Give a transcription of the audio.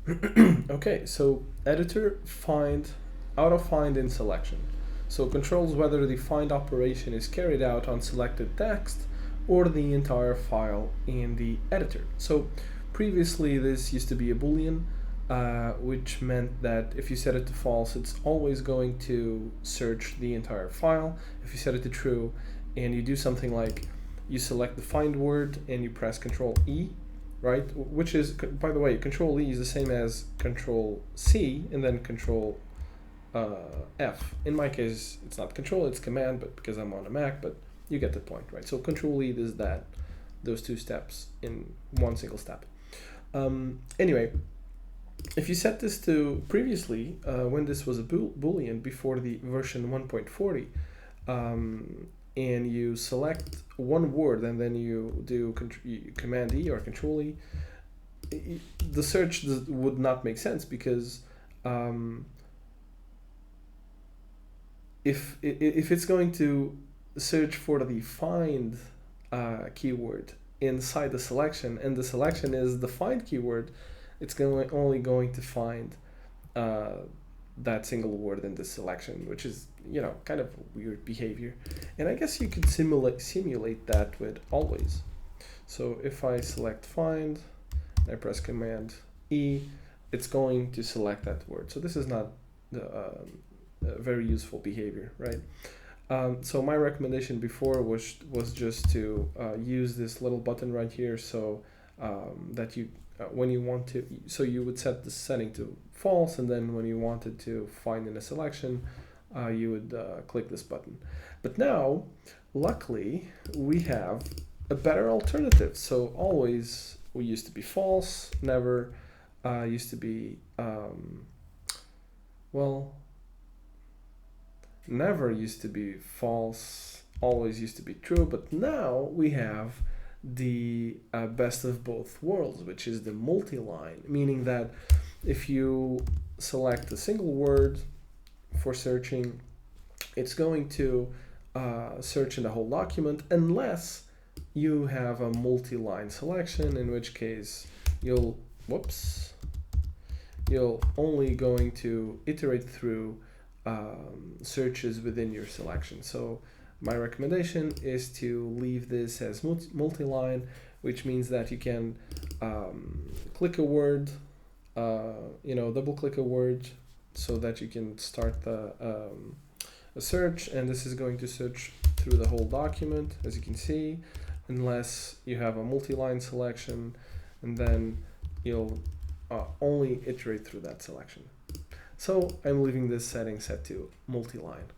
Okay, so editor find AutoFindInSelection. So controls whether the find operation is carried out on selected text or the entire file in the editor. So previously this used to be a boolean, which meant that if you set it to false, it's always going to search the entire file. If you set it to true and you do something like you select the find word and you press Control E, right? Which is, by the way, Control E is the same as Control C and then Control F. In my case, it's not Control, it's Command, but because I'm on a Mac, but you get the point, right? So Control E is that, those two steps in one single step. Anyway, if you set this to previously, when this was a boolean before the version 1.40, and you select one word and then you do Command E or Control E, the search would not make sense because if it's going to search for the find keyword inside the selection, and the selection is the find keyword, it's only going to find that single word in this selection, which is, you know, kind of weird behavior. And I guess you could simulate that with always. So if I select find, I press Command E, it's going to select that word. So this is not very useful behavior, right? So my recommendation before was just to use this little button right here, so that you when you want to, so you would set the setting to false, and then when you wanted to find in a selection, you would click this button. But now, luckily, we have a better alternative. So always used to be false, never used to be, well, never used to be false, always used to be true, but now we have the best of both worlds, which is the multi-line, meaning that if you select a single word for searching, it's going to search in the whole document unless you have a multi-line selection, in which case you'll only going to iterate through searches within your selection. So my recommendation is to leave this as multi-line, which means that you can click a word, double click a word so that you can start a search, and this is going to search through the whole document, as you can see, unless you have a multi-line selection, and then you'll only iterate through that selection. So I'm leaving this setting set to multi-line.